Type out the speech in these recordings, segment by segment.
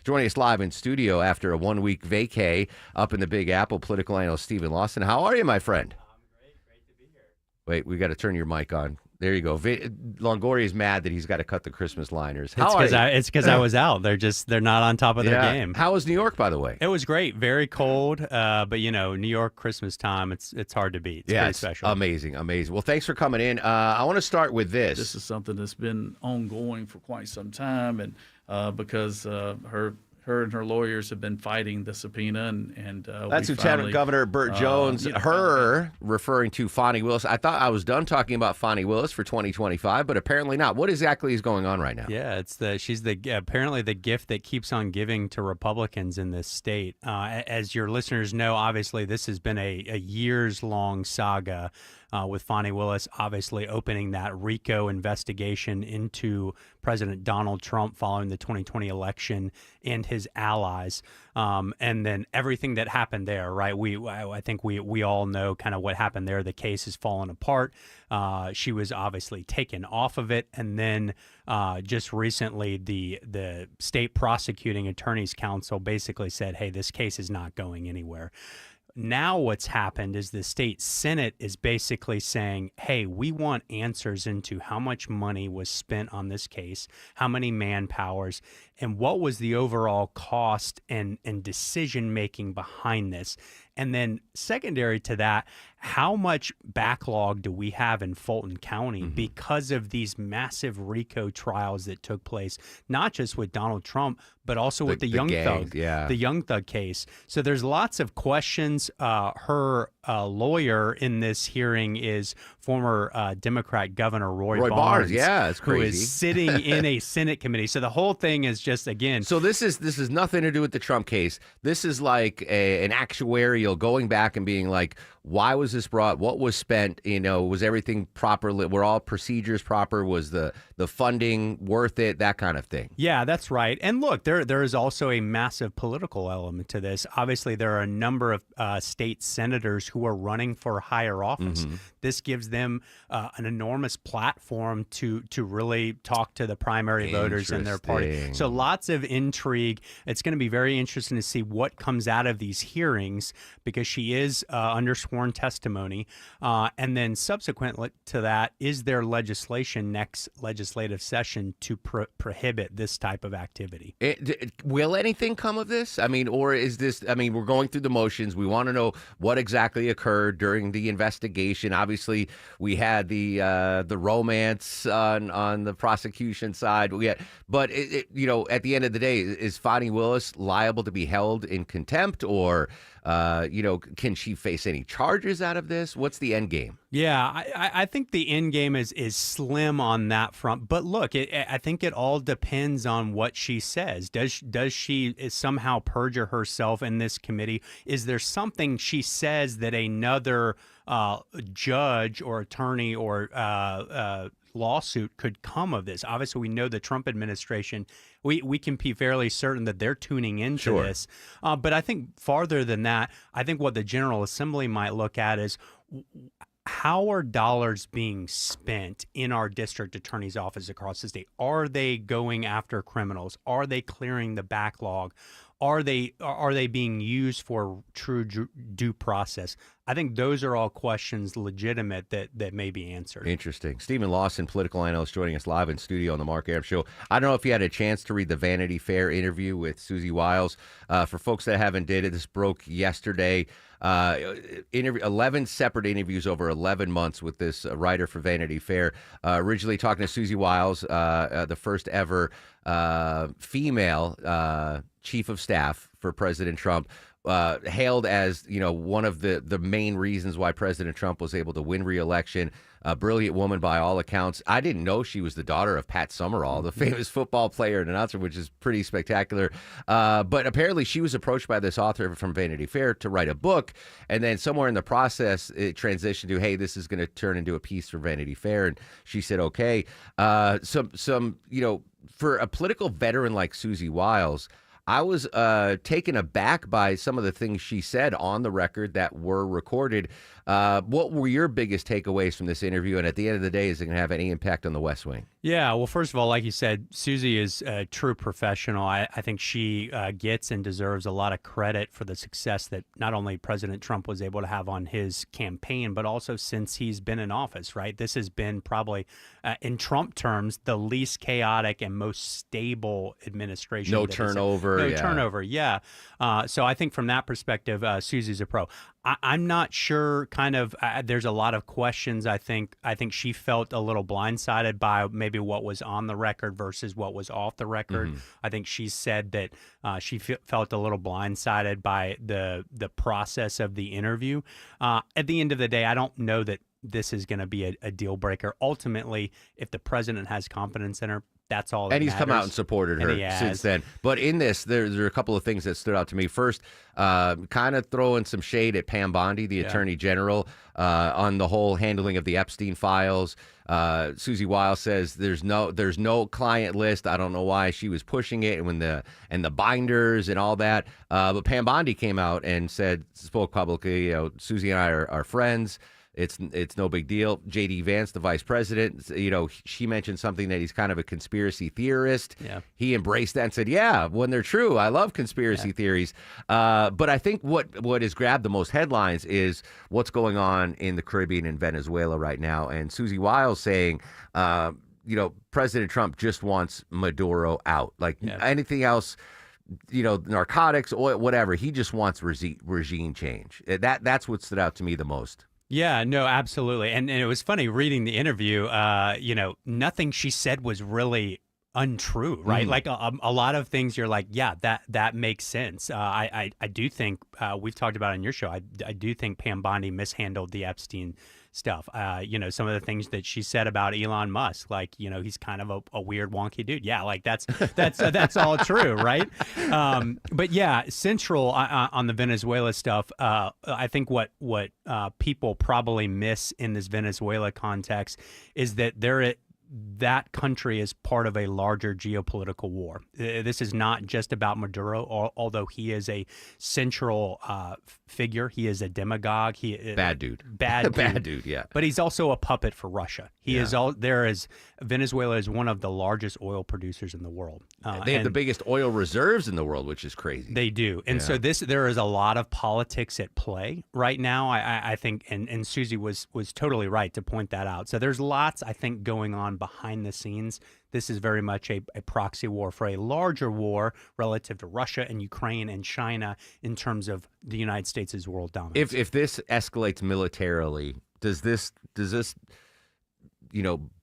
Joining us live in studio after a 1-week vacay up in the Big Apple, political analyst Stephen Lawson. How are you, my friend? I'm great to be here. Wait, we got to turn your mic on. There you go. Longoria is mad that he's got to cut the Christmas liners. It's because I was out. They're not on top of their game. How was New York, by the way? It was great. Very cold, but New York Christmas time. It's hard to beat. It's pretty special. Amazing. Well, thanks for coming in. I want to start with this. This is something that's been ongoing for quite some time, and because her and her lawyers have been fighting the subpoena, and that's Lieutenant Governor Burt Jones. Referring to Fonnie Willis. I thought I was done talking about Fonnie Willis for 2025, but apparently not. What exactly is going on right now? Yeah, she's apparently the gift that keeps on giving to Republicans in this state. As your listeners know, obviously this has been a years-long saga. With Fonnie Willis obviously opening that RICO investigation into President Donald Trump following the 2020 election and his allies. And then everything that happened there, right? I think we all know kind of what happened there. The case has fallen apart. She was obviously taken off of it. And then just recently, the state prosecuting attorneys council basically said, hey, this case is not going anywhere. Now what's happened is the state Senate is basically saying, hey, we want answers into how much money was spent on this case, how many manpowers, and what was the overall cost and decision-making behind this. And then secondary to that, how much backlog do we have in Fulton County because of these massive RICO trials that took place, not just with Donald Trump, but also with the Young Thug case. So there's lots of questions. Her lawyer in this hearing is former Democrat Governor Roy Barnes. Yeah, it's crazy. Who is sitting in a Senate committee. So the whole thing is just, again. So this is nothing to do with the Trump case. This is like an actuarial going back and being like, why was this brought? What was spent? Was everything proper? Were all procedures proper? Was the funding worth it? That kind of thing. Yeah, that's right. And look, there is also a massive political element to this. Obviously, there are a number of state senators who are running for higher office. This gives them an enormous platform to really talk to the primary voters in their party. So lots of intrigue. It's going to be very interesting to see what comes out of these hearings because she is under sworn testimony. And then subsequent to that, is there legislation next legislative session to prohibit this type of activity? Will anything come of this? I mean, or is this, we're going through the motions. We want to know what exactly occurred during the investigation. Obviously, we had the romance on the prosecution side. But at the end of the day, is Fonnie Willis liable to be held in contempt, or can she face any charges out of this? What's the end game? Yeah, I think the end game is slim on that front. But look, I think it all depends on what she says. Does she somehow perjure herself in this committee? Is there something she says that another judge or attorney or lawsuit could come of this? Obviously, we know the Trump administration, we can be fairly certain that they're tuning into this. But I think farther than that, I think what the General Assembly might look at is how are dollars being spent in our district attorney's office across the state? Are they going after criminals? Are they clearing the backlog? Are they being used for true due process? I think those are all questions legitimate that may be answered. Interesting. Stephen Lawson, political analyst, joining us live in studio on the Mark Arum Show. I don't know if you had a chance to read the Vanity Fair interview with Susie Wiles. For folks that haven't did it, this broke yesterday. 11 separate interviews over 11 months with this writer for Vanity Fair. Originally talking to Susie Wiles, the first ever female chief of staff for President Trump, hailed as one of the main reasons why President Trump was able to win re-election. A brilliant woman by all accounts. I didn't know she was the daughter of Pat Summerall, the famous football player and announcer, which is pretty spectacular. But apparently she was approached by this author from Vanity Fair to write a book. And then somewhere in the process, it transitioned to, hey, this is going to turn into a piece for Vanity Fair. And she said, okay. For a political veteran like Susie Wiles, I was taken aback by some of the things she said on the record that were recorded. What were your biggest takeaways from this interview? And at the end of the day, is it going to have any impact on the West Wing? Yeah, well, first of all, like you said, Susie is a true professional. I think she gets and deserves a lot of credit for the success that not only President Trump was able to have on his campaign, but also since he's been in office, right? This has been probably, in Trump terms, the least chaotic and most stable administration. No turnover. No turnover, yeah. So I think from that perspective, Susie's a pro. I'm not sure. There's a lot of questions. I think she felt a little blindsided by maybe what was on the record versus what was off the record. I think she said that she felt a little blindsided by the process of the interview. At the end of the day, I don't know that this is going to be a deal breaker. Ultimately, if the president has confidence in her, that's all that and he's matters. come out and supported her since then. But in this, there are a couple of things that stood out to me. First, kind of throwing some shade at Pam Bondi, the Attorney General, on the whole handling of the Epstein files. Susie Wiles says there's no client list. I don't know why she was pushing it and the binders and all that. But Pam Bondi came out and spoke publicly. Susie and I are friends. It's no big deal. J.D. Vance, the vice president, she mentioned something that he's kind of a conspiracy theorist. Yeah. He embraced that and said, yeah, when they're true, I love conspiracy theories. But I think what has grabbed the most headlines is what's going on in the Caribbean and Venezuela right now. And Susie Wiles saying, President Trump just wants Maduro out. Like anything else, narcotics, oil, whatever. He just wants regime change. That's what stood out to me the most. Yeah, no, absolutely. And it was funny reading the interview, nothing she said was really untrue, right? Like a lot of things you're like, yeah, that makes sense. I do think, we've talked about it on your show, I do think Pam Bondi mishandled the Epstein stuff. Some of the things that she said about Elon Musk, like, he's kind of a weird, wonky dude. Yeah, like that's all true, right? But yeah, central on the Venezuela stuff. I think what people probably miss in this Venezuela context is that that country is part of a larger geopolitical war. This is not just about Maduro, although he is a central figure. He is a demagogue. Bad dude. Bad dude, yeah. But he's also a puppet for Russia. Venezuela is one of the largest oil producers in the world. They have the biggest oil reserves in the world, which is crazy. They do. And so there is a lot of politics at play right now. I think, and Susie was totally right to point that out. So there's lots, I think, going on behind the scenes. This is very much a proxy war for a larger war relative to Russia and Ukraine and China in terms of the United States' world dominance. If this escalates militarily, does this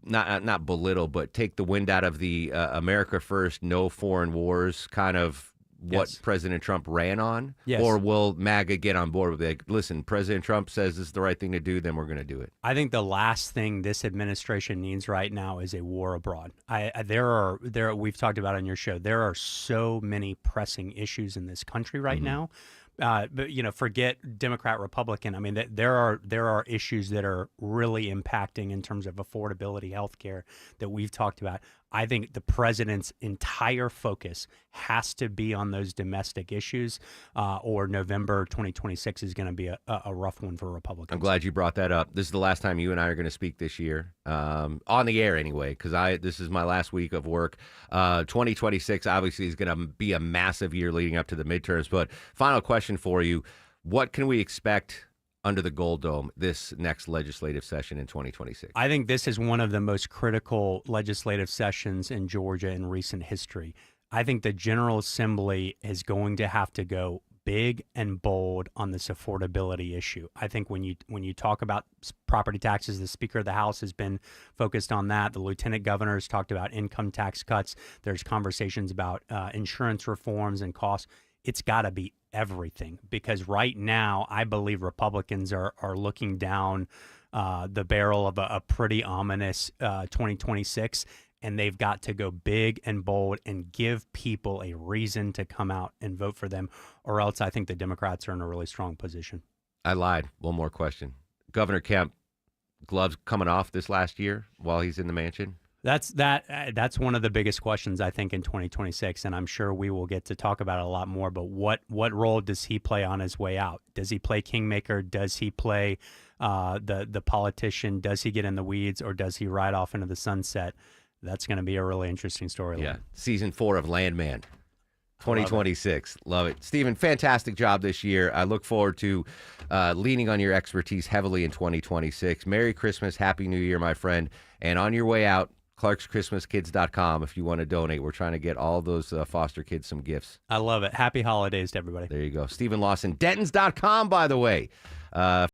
not belittle, but take the wind out of the America first, no foreign wars kind of what President Trump ran on? Yes. Or will MAGA get on board with it? Listen, President Trump says this is the right thing to do, then we're going to do it. I think the last thing this administration needs right now is a war abroad. We've talked about on your show, there are so many pressing issues in this country right now. But forget Democrat, Republican. I mean, there are issues that are really impacting in terms of affordability, healthcare that we've talked about. I think the president's entire focus has to be on those domestic issues, or November 2026 is going to be a rough one for Republicans. I'm glad you brought that up. This is the last time you and I are going to speak this year, on the air anyway, because this is my last week of work. 2026 obviously is going to be a massive year leading up to the midterms. But final question for you: what can we expect under the Gold Dome this next legislative session in 2026? I think this is one of the most critical legislative sessions in Georgia in recent history. I think the General Assembly is going to have to go big and bold on this affordability issue. I think when you talk about property taxes, the Speaker of the House has been focused on that. The Lieutenant Governor has talked about income tax cuts. There's conversations about insurance reforms and costs. It's got to be everything, because right now I believe Republicans are looking down the barrel of a pretty ominous 2026, and they've got to go big and bold and give people a reason to come out and vote for them, or else I think the Democrats are in a really strong position. I lied. One more question. Governor Kemp, gloves coming off this last year while he's in the mansion? That's one of the biggest questions I think in 2026, and I'm sure we will get to talk about it a lot more. But what role does he play on his way out? Does he play kingmaker? Does he play the politician? Does he get in the weeds, or does he ride off into the sunset? That's going to be a really interesting storyline. Yeah, season 4 of Landman. 2026. Love it. Stephen, fantastic job this year. I look forward to leaning on your expertise heavily in 2026. Merry Christmas. Happy New Year, my friend. And on your way out, clarkschristmaskids.com if you want to donate. We're trying to get all those foster kids some gifts. I love it. Happy holidays to everybody. There you go. Stephen Lawson. Dentons.com, by the way.